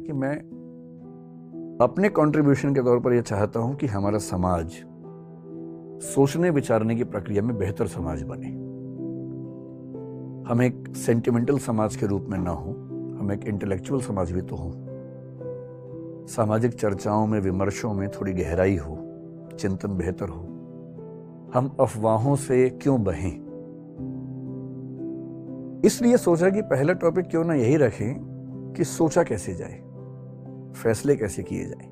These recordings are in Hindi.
कि मैं अपने कंट्रीब्यूशन के तौर पर यह चाहता हूं कि हमारा समाज सोचने विचारने की प्रक्रिया में बेहतर समाज बने। हम एक सेंटिमेंटल समाज के रूप में ना हो, हम एक इंटेलेक्चुअल समाज भी तो हो। सामाजिक चर्चाओं में, विमर्शों में थोड़ी गहराई हो, चिंतन बेहतर हो। हम अफवाहों से क्यों बहें। इसलिए सोचा कि पहला टॉपिक क्यों ना यही रखें कि सोचा कैसे जाए, फैसले कैसे किए जाए।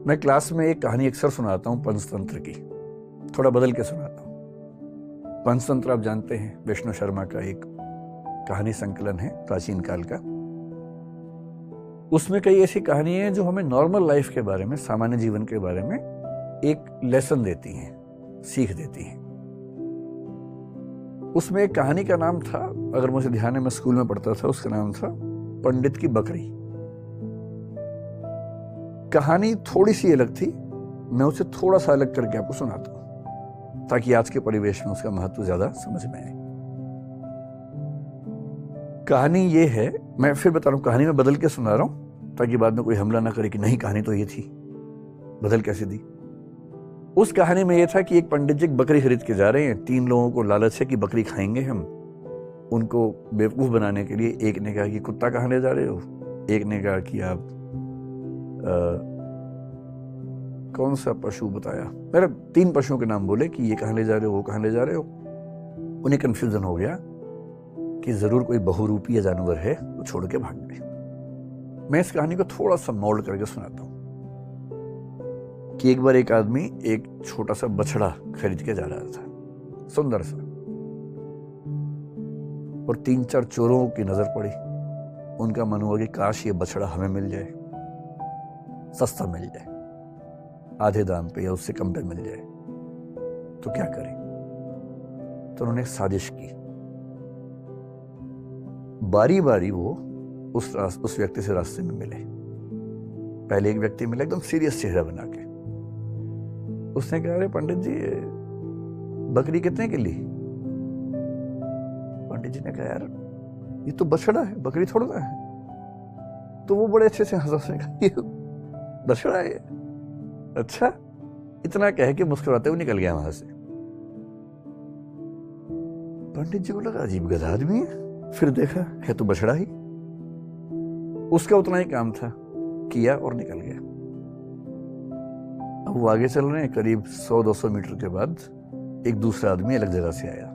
मैं क्लास में एक कहानी अक्सर सुनाता हूं पंचतंत्र की, थोड़ा बदल के सुनाता हूं। पंचतंत्र आप जानते हैं, विष्णु शर्मा का एक कहानी संकलन है प्राचीन काल का। उसमें कई ऐसी कहानियां हैं जो हमें नॉर्मल लाइफ के बारे में, सामान्य जीवन के बारे में एक लेसन देती हैं, सीख देती हैं। उसमें एक कहानी का नाम था, अगर मुझे ध्यान है, मैं स्कूल में पढ़ता था, उसका नाम था पंडित की बकरी। कहानी थोड़ी सी अलग थी, मैं उसे थोड़ा सा अलग करके आपको सुनाता हूं ताकि आज के परिवेश में उसका महत्व ज्यादा समझ में आए। कहानी ये है, मैं फिर बता रहा हूं, कहानी में बदल के सुना रहा हूं ताकि बाद में कोई हमला ना करे कि नहीं कहानी तो ये थी, बदल कैसे दी। उस कहानी में यह था कि एक पंडित जी बकरी खरीद के जा रहे हैं। 3 लोगों को लालच है कि बकरी खाएंगे हम। उनको बेवकूफ बनाने के लिए एक ने कहा कि कुत्ता कहाँ ले जा रहे हो, एक ने कहा कि आप कौन सा पशु बताया, मेरा 3 पशुओं के नाम बोले कि ये कहाँ ले जा रहे हो, वो कहाँ ले जा रहे हो। उन्हें कंफ्यूजन हो गया कि जरूर कोई बहुरूपी जानवर है, वो छोड़ के भाग गए। मैं इस कहानी को थोड़ा सा मोल्ड करके सुनाता हूं कि एक बार एक आदमी एक छोटा सा बछड़ा खरीद के जा रहा था, सुंदर सा, और 3-4 चोरों की नजर पड़ी। उनका मन हुआ कि काश ये बछड़ा हमें मिल जाए, सस्ता मिल जाए, आधे दाम पे या उससे कम पे मिल जाए, तो क्या करें। तो उन्होंने एक साजिश की। बारी बारी वो उस व्यक्ति से रास्ते में मिले। पहले एक व्यक्ति मिला एकदम सीरियस चेहरा बना के। उसने कहा, अरे पंडित जी बकरी कितने की ली। पंडित जी ने कहा, यार ये तो बछड़ा है, बकरी थोड़ा है। तो वो बड़े अच्छे से हंसा, ये बछड़ा है, अच्छा, इतना कह के मुस्कुराते हुए निकल गया वहां से। पंडित जी को लगा अजीब गधा आदमी है, फिर देखा है तो बछड़ा ही। उसका उतना ही काम था, किया और निकल गया। अब वो आगे चल रहे हैं, करीब 100-200 मीटर के बाद एक दूसरा आदमी अलग जगह से आया।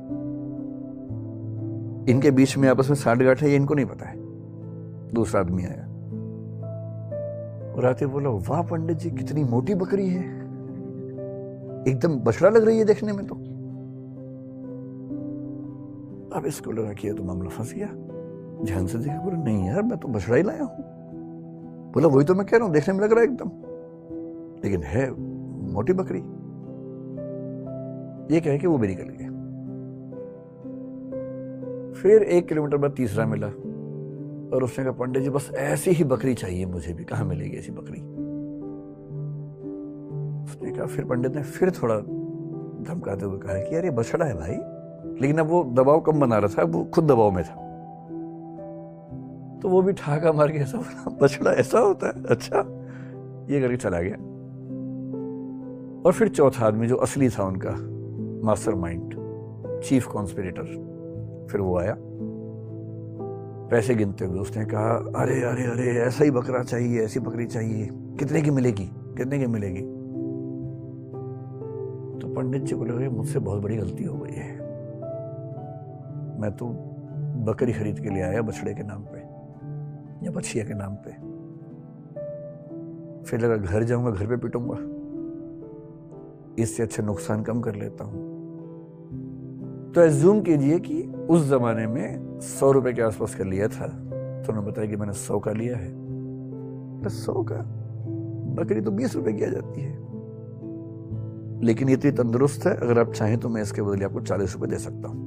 इनके बीच में आपस में साठगांठ है, ये इनको नहीं पता है। दूसरा आदमी आया और आते बोला, वाह पंडित जी कितनी मोटी बकरी है, एकदम बछड़ा लग रही है देखने में तो। अब इसको लगा कि ये तो मामला फंस गया। ध्यान से देखा, बोला नहीं यार मैं तो बछड़ा ही लाया हूं। बोला वही तो मैं कह रहा हूं, देखने में लग रहा है एकदम, लेकिन है मोटी बकरी। ये कह के वो भी निकल गया। फिर 1 किलोमीटर बाद तीसरा मिला और उसने कहा, पंडित जी बस ऐसी ही बकरी चाहिए मुझे भी, कहां मिलेगी ऐसी बकरी। उसने कहा, फिर पंडित ने फिर थोड़ा धमकाते हुए कहा कि यार ये बछड़ा है भाई, लेकिन अब वो दबाव कम बना रहा था, वो खुद दबाव में था। तो वो भी ठहाका मार के ऐसा बोला, बछड़ा ऐसा होता है, अच्छा, ये करके चला गया। और फिर चौथा आदमी जो असली था उनका मास्टरमाइंड, चीफ कॉन्स्पिरेटर, फिर वो आया पैसे गिनते हुए। उसने कहा, अरे अरे अरे ऐसा ही बकरा चाहिए, ऐसी बकरी चाहिए, कितने की मिलेगी, कितने की मिलेगी। तो पंडित जी को लगा मुझसे बहुत बड़ी गलती हो गई है, मैं तो बकरी खरीद के लिए आया बछड़े के नाम पे या बछिया के नाम पे। फिर लगा घर जाऊंगा, घर पे पिटूंगा, इससे अच्छा नुकसान कम कर लेता हूं। तो एज्यूम कीजिए कि उस जमाने में 100 रुपए के आसपास का लिया था, तो उन्होंने बताया कि मैंने 100 का लिया है। 100 का, बकरी तो 20 रुपए की आ जाती है, लेकिन ये तो तंदुरुस्त है, अगर आप चाहें तो मैं इसके बदले आपको 40 रुपए दे सकता हूं।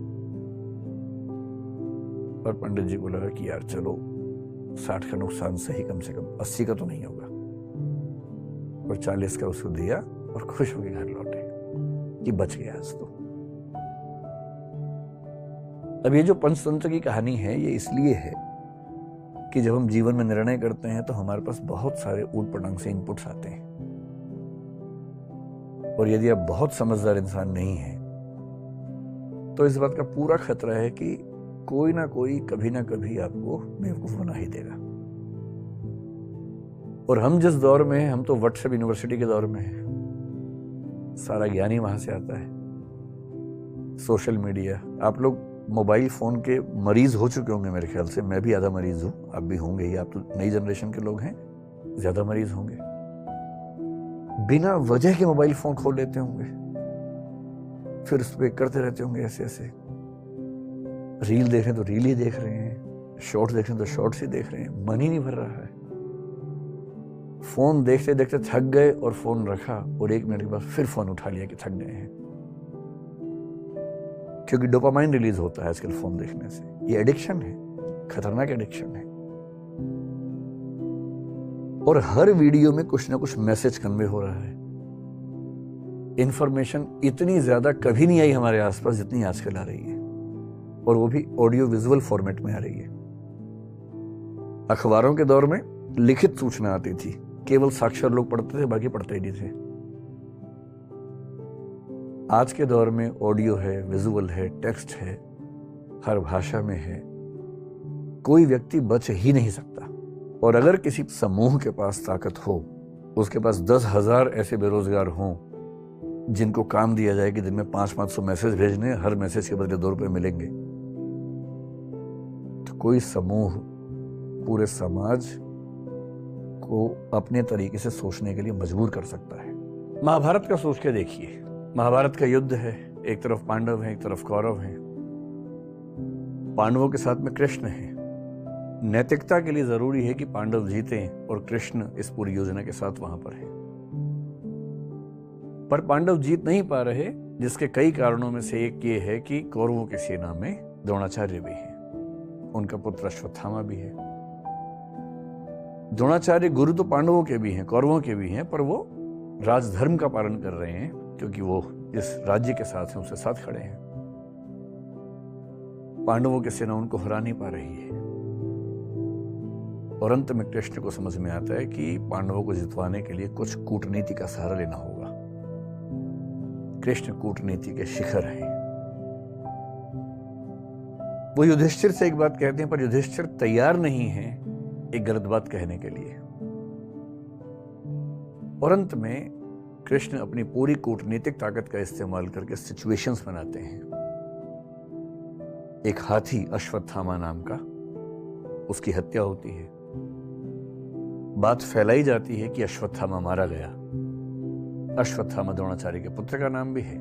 और पंडित जी को लगा कि यार चलो 60 का नुकसान सही, कम से कम 80 का तो नहीं होगा। और 40 का उसको दिया और खुश होकर घर लौटे कि बच गया आज तो। अब ये जो पंचतंत्र की कहानी है, ये इसलिए है कि जब हम जीवन में निर्णय करते हैं तो हमारे पास बहुत सारे ऊट पटांग से इनपुट्स आते हैं, और यदि आप बहुत समझदार इंसान नहीं हैं तो इस बात का पूरा खतरा है कि कोई ना कोई कभी ना कभी आपको बेवकूफ बना ही देगा। और हम जिस दौर में हैं, हम तो व्हाट्सएप यूनिवर्सिटी के दौर में हैं, सारा ज्ञान ही वहां से आता है। सोशल मीडिया, आप लोग मोबाइल फोन के मरीज हो चुके होंगे मेरे ख्याल से, मैं भी आधा मरीज हूं, आप भी होंगे ही, आप तो नई जनरेशन के लोग हैं, ज्यादा मरीज होंगे। बिना वजह के मोबाइल फोन खोल लेते होंगे, फिर उस पर करते रहते होंगे ऐसे ऐसे। रील देख रहे हैं तो रील ही देख रहे हैं, शॉर्ट्स देख रहे हैं तो शॉर्ट्स ही देख रहे हैं, मन ही नहीं भर रहा है। फोन देखते देखते थक गए और फोन रखा, और 1 मिनट के बाद फिर फोन उठा लिया कि थक गए हैं, क्योंकि डोपामाइन रिलीज होता है आजकल फोन देखने से। ये एडिक्शन है, खतरनाक एडिक्शन है। और हर वीडियो में कुछ ना कुछ मैसेज कन्वे हो रहा है। इंफॉर्मेशन इतनी ज्यादा कभी नहीं आई हमारे आसपास जितनी आजकल आ रही है, और वो भी ऑडियो विजुअल फॉर्मेट में आ रही है। अखबारों के दौर में लिखित सूचना आती थी, केवल साक्षर लोग पढ़ते थे, बाकी पढ़ते ही नहीं थे। आज के दौर में ऑडियो है, विजुअल है, टेक्स्ट है, हर भाषा में है, कोई व्यक्ति बच ही नहीं सकता। और अगर किसी समूह के पास ताकत हो, उसके पास 10,000 ऐसे बेरोजगार हों जिनको काम दिया जाए कि दिन में 500-500 मैसेज भेजने, हर मैसेज के बदले 2 रुपए मिलेंगे, तो कोई समूह पूरे समाज को अपने तरीके से सोचने के लिए मजबूर कर सकता है। महाभारत का सोच के देखिए, महाभारत का युद्ध है, एक तरफ पांडव हैं, एक तरफ कौरव हैं। पांडवों के साथ में कृष्ण है। नैतिकता के लिए जरूरी है कि पांडव जीतें और कृष्ण इस पूरी योजना के साथ वहां पर है। पर पांडव जीत नहीं पा रहे, जिसके कई कारणों में से एक ये है कि कौरवों की सेना में द्रोणाचार्य भी हैं, उनका पुत्र अश्वत्थामा भी है। द्रोणाचार्य गुरु तो पांडवों के भी हैं, कौरवों के भी हैं, पर वो राजधर्म का पालन कर रहे हैं, क्योंकि वो जिस राज्य के साथ हैं उसके साथ खड़े हैं। पांडवों की सेना उनको हरा नहीं पा रही है, और अंत में कृष्ण को समझ में आता है कि पांडवों को जितवाने के लिए कुछ कूटनीति का सहारा लेना होगा। कृष्ण कूटनीति के शिखर हैं। वो युधिष्ठिर से एक बात कहते हैं, पर युधिष्ठिर तैयार नहीं है एक गलत बात कहने के लिए। और अंत में कृष्ण अपनी पूरी कूटनीतिक ताकत का इस्तेमाल करके सिचुएशंस बनाते हैं। एक हाथी अश्वत्थामा नाम का, उसकी हत्या होती है। बात फैलाई जाती है कि अश्वत्थामा मारा गया। अश्वत्थामा द्रोणाचार्य के पुत्र का नाम भी है,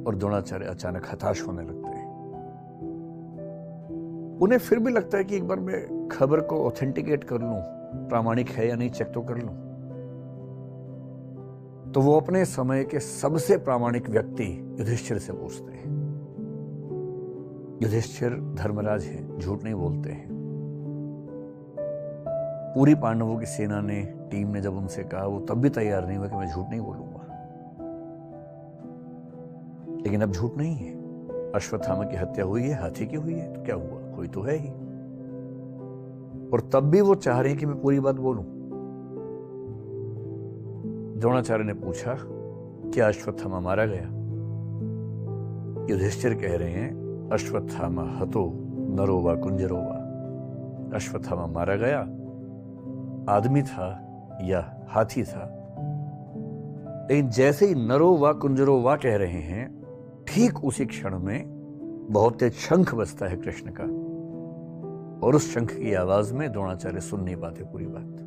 और द्रोणाचार्य अचानक हताश होने लगते हैं। उन्हें फिर भी लगता है कि एक बार मैं खबर को ऑथेंटिकेट कर लूं, प्रामाणिक है या नहीं चेक तो कर लूं। तो वो अपने समय के सबसे प्रामाणिक व्यक्ति युधिष्ठिर से पूछते हैं। युधिष्ठिर धर्मराज हैं, झूठ नहीं बोलते हैं। पूरी पांडवों की सेना ने, टीम ने जब उनसे कहा, वो तब भी तैयार नहीं हुआ कि मैं झूठ नहीं बोलूंगा। लेकिन अब झूठ नहीं है, अश्वत्थामा की हत्या हुई है, हाथी की हुई है, तो क्या हुआ, कोई तो है ही। और तब भी वो चाह रहे हैं कि मैं पूरी बात बोलूं। द्रोणाचार्य ने पूछा, क्या अश्वत्थामा मारा गया? युधिष्ठिर कह रहे हैं, अश्वत्थामा हतो नरो वा कुंजरो वा। अश्वत्थामा मारा गया, आदमी था या हाथी था। लेकिन जैसे ही नरो वा कुंजरो वा कह रहे हैं, ठीक उसी क्षण में बहुत तेज शंख बजता है कृष्ण का, और उस शंख की आवाज में द्रोणाचार्य सुन नहीं पाते पूरी बात।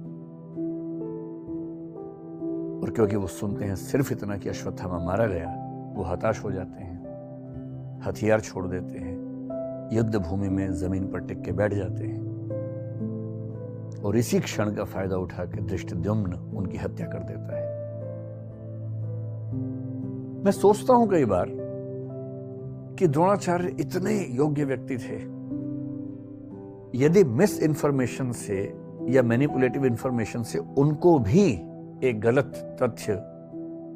और क्योंकि वो सुनते हैं सिर्फ इतना कि अश्वत्थामा मारा गया, वो हताश हो जाते हैं, हथियार छोड़ देते हैं, युद्ध भूमि में जमीन पर टिक के बैठ जाते हैं। और इसी क्षण का फायदा उठा के धृष्टद्युम्न उनकी हत्या कर देता है। मैं सोचता हूं कई बार कि द्रोणाचार्य इतने योग्य व्यक्ति थे, यदि मिस इन्फॉर्मेशन से या मैनिपुलेटिव इन्फॉर्मेशन से उनको भी एक गलत तथ्य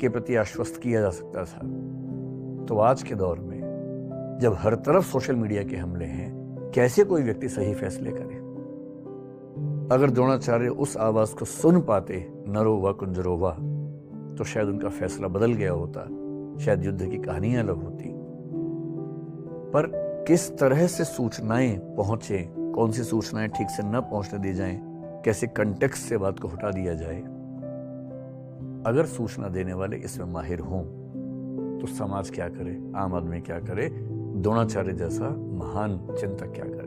के प्रति आश्वस्त किया जा सकता था, तो आज के दौर में जब हर तरफ सोशल मीडिया के हमले हैं, कैसे कोई व्यक्ति सही फैसले करे? अगर द्रोणाचार्य उस आवाज को सुन पाते, नरो व कुंजरो व, तो शायद उनका फैसला बदल गया होता, शायद युद्ध की कहानी अलग होती। पर किस तरह से सूचनाएं पहुंचे, कौन सी सूचनाएं ठीक से न पहुंचने दी जाएं, कैसे कंटेक्स्ट से बात को हटा दिया जाए, अगर सूचना देने वाले इसमें माहिर हों तो समाज क्या करे, आम आदमी क्या करे, द्रोणाचार्य जैसा महान चिंतक क्या करे।